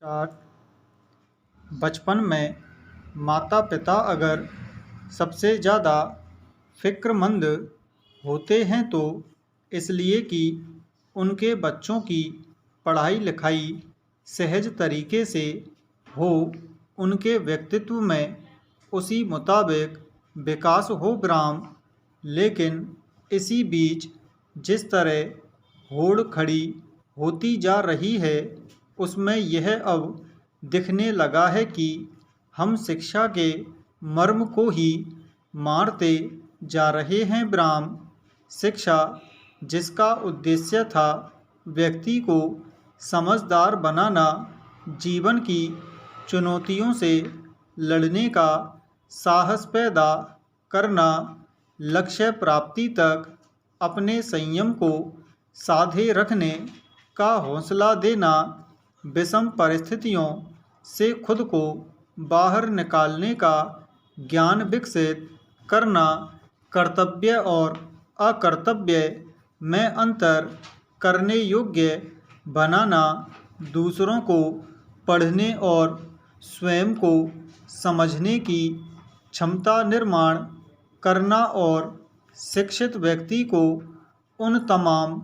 Start. बचपन में माता पिता अगर सबसे ज़्यादा फ़िक्रमंद होते हैं तो इसलिए कि उनके बच्चों की पढ़ाई लिखाई सहज तरीके से हो, उनके व्यक्तित्व में उसी मुताबिक विकास हो ग्राम। लेकिन इसी बीच जिस तरह होड़ खड़ी होती जा रही है उसमें यह अब दिखने लगा है कि हम शिक्षा के मर्म को ही मारते जा रहे हैं ब्राह्म। शिक्षा जिसका उद्देश्य था व्यक्ति को समझदार बनाना, जीवन की चुनौतियों से लड़ने का साहस पैदा करना, लक्ष्य प्राप्ति तक अपने संयम को साधे रखने का हौसला देना, विषम परिस्थितियों से खुद को बाहर निकालने का ज्ञान विकसित करना, कर्तव्य और अकर्तव्य में अंतर करने योग्य बनाना, दूसरों को पढ़ने और स्वयं को समझने की क्षमता निर्माण करना और शिक्षित व्यक्ति को उन तमाम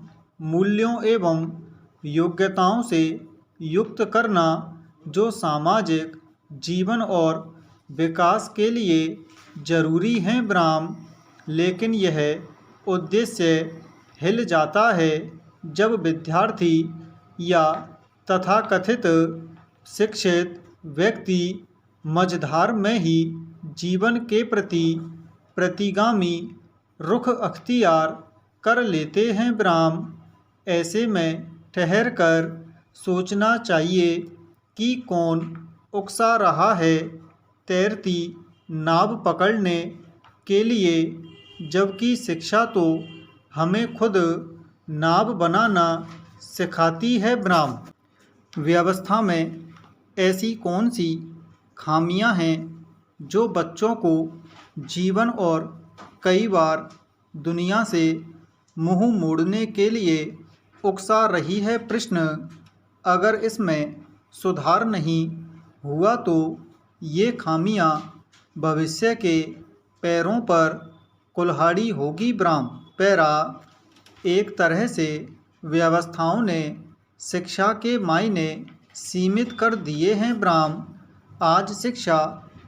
मूल्यों एवं योग्यताओं से युक्त करना जो सामाजिक जीवन और विकास के लिए जरूरी हैं ब्राह्म। लेकिन यह उद्देश्य हिल जाता है जब विद्यार्थी या तथाकथित शिक्षित व्यक्ति मझधार में ही जीवन के प्रति प्रतिगामी रुख अख्तियार कर लेते हैं ब्राह्म। ऐसे में ठहर कर सोचना चाहिए कि कौन उकसा रहा है तैरती नाव पकड़ने के लिए, जबकि शिक्षा तो हमें खुद नाव बनाना सिखाती है ब्राह्म। व्यवस्था में ऐसी कौन सी खामियां हैं जो बच्चों को जीवन और कई बार दुनिया से मुंह मोड़ने के लिए उकसा रही है? प्रश्न अगर इसमें सुधार नहीं हुआ तो ये खामियां भविष्य के पैरों पर कुल्हाड़ी होगी ब्राह्म। पैरा एक तरह से व्यवस्थाओं ने शिक्षा के मायने सीमित कर दिए हैं ब्राह्म। आज शिक्षा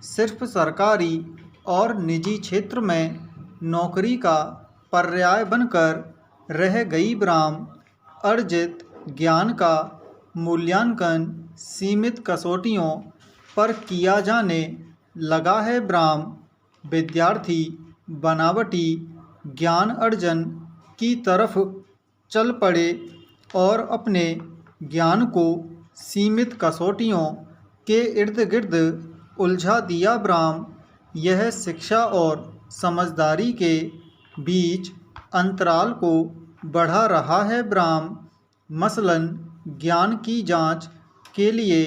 सिर्फ सरकारी और निजी क्षेत्र में नौकरी का पर्याय बनकर रह गई ब्राह्म। अर्जित ज्ञान का मूल्यांकन सीमित कसौटियों पर किया जाने लगा है ब्राह्म। विद्यार्थी बनावटी ज्ञान अर्जन की तरफ चल पड़े और अपने ज्ञान को सीमित कसौटियों के इर्द गिर्द उलझा दिया ब्राह्म। यह शिक्षा और समझदारी के बीच अंतराल को बढ़ा रहा है ब्राह्म। मसलन ज्ञान की जांच के लिए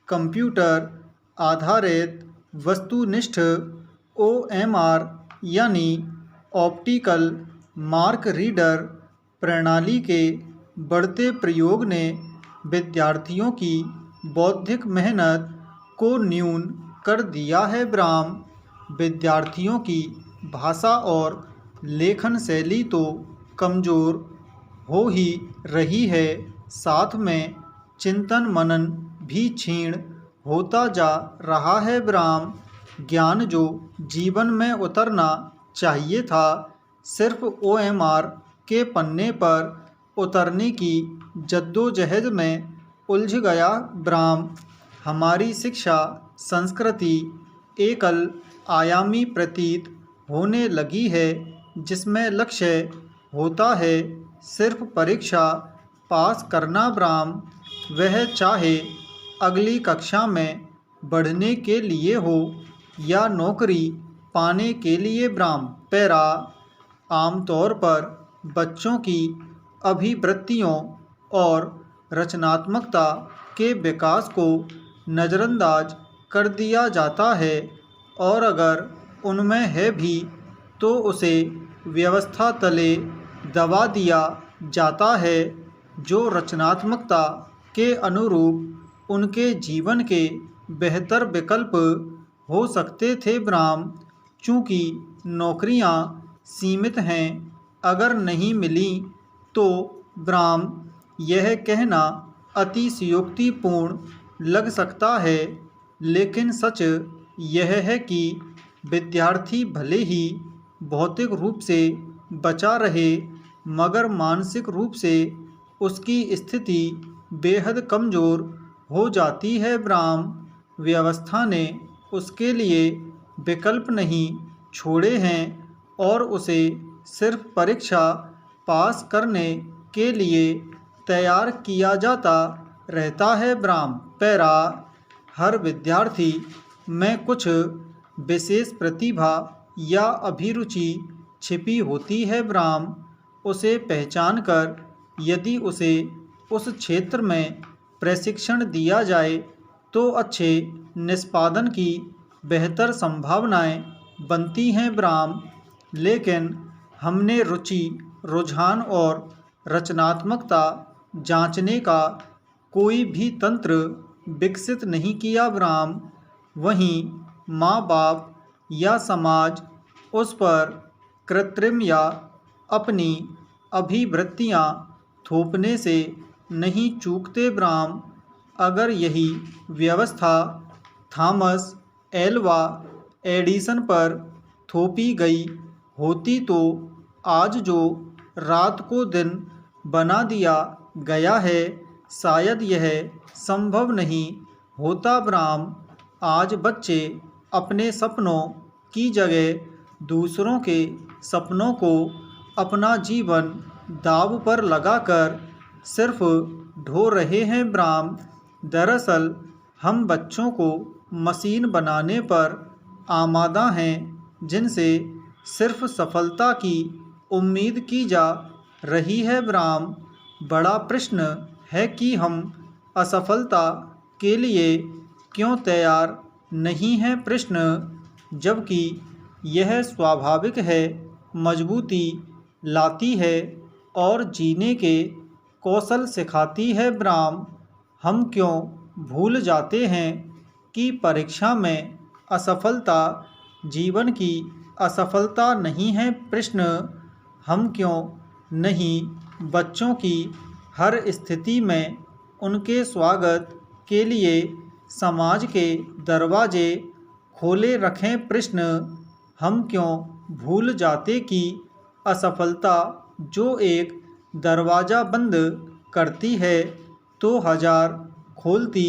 कंप्यूटर आधारित वस्तुनिष्ठ OMR यानी ऑप्टिकल मार्क रीडर प्रणाली के बढ़ते प्रयोग ने विद्यार्थियों की बौद्धिक मेहनत को न्यून कर दिया है ब्राह्म। विद्यार्थियों की भाषा और लेखन शैली तो कमज़ोर हो ही रही है, साथ में चिंतन मनन भी क्षीण होता जा रहा है ब्राह्म। ज्ञान जो जीवन में उतरना चाहिए था सिर्फ OMR के पन्ने पर उतरने की जद्दोजहद में उलझ गया ब्राह्म। हमारी शिक्षा संस्कृति एकल आयामी प्रतीत होने लगी है, जिसमें लक्ष्य होता है सिर्फ परीक्षा पास करना ब्राह्म, वह चाहे अगली कक्षा में बढ़ने के लिए हो या नौकरी पाने के लिए ब्राह्म। पैरा आमतौर पर बच्चों की अभिवृत्तियों और रचनात्मकता के विकास को नज़रअंदाज कर दिया जाता है और अगर उनमें है भी तो उसे व्यवस्था तले दबा दिया जाता है जो रचनात्मकता के अनुरूप उनके जीवन के बेहतर विकल्प हो सकते थे ब्राह्म। चूँकि नौकरियां सीमित हैं, अगर नहीं मिली तो ब्राह्म यह कहना अतिशयोक्तिपूर्ण लग सकता है, लेकिन सच यह है कि विद्यार्थी भले ही भौतिक रूप से बचा रहे, मगर मानसिक रूप से उसकी स्थिति बेहद कमज़ोर हो जाती है ब्राह्म। व्यवस्था ने उसके लिए विकल्प नहीं छोड़े हैं और उसे सिर्फ परीक्षा पास करने के लिए तैयार किया जाता रहता है ब्राह्म। पैरा, हर विद्यार्थी में कुछ विशेष प्रतिभा या अभिरुचि छिपी होती है ब्राह्म। उसे पहचान कर यदि उसे उस क्षेत्र में प्रशिक्षण दिया जाए तो अच्छे निष्पादन की बेहतर संभावनाएं बनती हैं ब्राह्म। लेकिन हमने रुचि, रुझान और रचनात्मकता जांचने का कोई भी तंत्र विकसित नहीं किया ब्राह्म। वहीं माँ बाप या समाज उस पर कृत्रिम या अपनी अभिवृत्तियाँ थोपने से नहीं चूकते ब्राह्म। अगर यही व्यवस्था थॉमस एल्वा एडिसन पर थोपी गई होती तो आज जो रात को दिन बना दिया गया है, शायद यह संभव नहीं होता ब्राह्म। आज बच्चे अपने सपनों की जगह दूसरों के सपनों को अपना जीवन दांव पर लगाकर सिर्फ ढो रहे हैं ब्राह्म। दरअसल हम बच्चों को मशीन बनाने पर आमादा हैं, जिनसे सिर्फ सफलता की उम्मीद की जा रही है ब्राह्म। बड़ा प्रश्न है कि हम असफलता के लिए क्यों तैयार नहीं हैं प्रश्न, जबकि यह स्वाभाविक है, मजबूती लाती है और जीने के कौशल सिखाती है ब्राह्म। हम क्यों भूल जाते हैं कि परीक्षा में असफलता जीवन की असफलता नहीं है प्रश्न। हम क्यों नहीं बच्चों की हर स्थिति में उनके स्वागत के लिए समाज के दरवाजे खोले रखें प्रश्न। हम क्यों भूल जाते कि असफलता जो एक दरवाज़ा बंद करती है तो हजार खोलती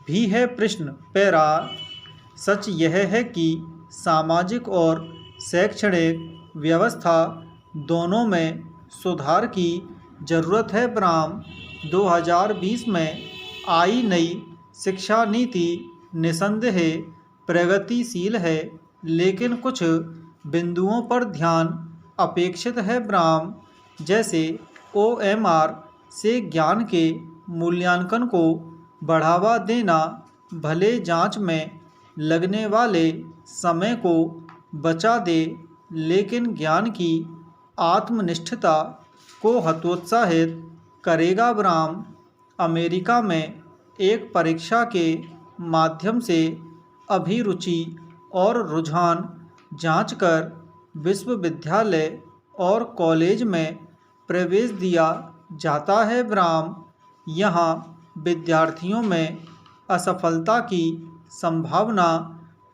भी है प्रश्न। पैरा, सच यह है कि सामाजिक और शैक्षणिक व्यवस्था दोनों में सुधार की ज़रूरत है ब्राह्म। 2020 में आई नई शिक्षा नीति निसंदेह प्रगतिशील है, लेकिन कुछ बिंदुओं पर ध्यान अपेक्षित है ब्राह्म। जैसे OMR से ज्ञान के मूल्यांकन को बढ़ावा देना भले जांच में लगने वाले समय को बचा दे, लेकिन ज्ञान की आत्मनिष्ठता को हतोत्साहित करेगा ब्राह्म। अमेरिका में एक परीक्षा के माध्यम से अभिरुचि और रुझान जांचकर विश्वविद्यालय और कॉलेज में प्रवेश दिया जाता है ब्राह्म। यहाँ विद्यार्थियों में असफलता की संभावना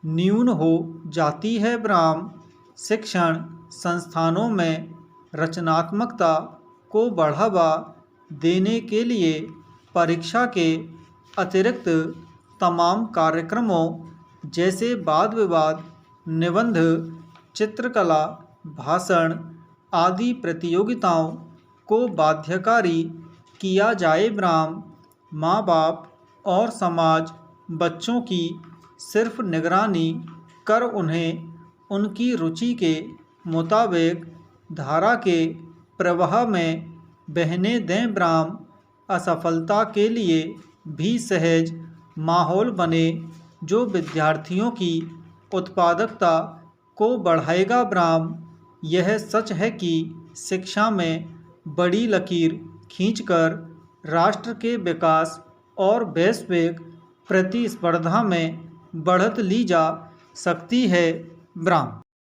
न्यून हो जाती है ब्राह्म। शिक्षण संस्थानों में रचनात्मकता को बढ़ावा देने के लिए परीक्षा के अतिरिक्त तमाम कार्यक्रमों जैसे वाद विवाद, निबंध, चित्रकला, भाषण आदि प्रतियोगिताओं को बाध्यकारी किया जाए ब्राह्म। माँ बाप और समाज बच्चों की सिर्फ निगरानी कर उन्हें उनकी रुचि के मुताबिक धारा के प्रवाह में बहने दें ब्राह्म। असफलता के लिए भी सहज माहौल बने जो विद्यार्थियों की उत्पादकता को बढ़ाएगा ब्राह्म। यह सच है कि शिक्षा में बड़ी लकीर खींचकर राष्ट्र के विकास और वैश्विक प्रतिस्पर्धा में बढ़त ली जा सकती है। ब्राह्म।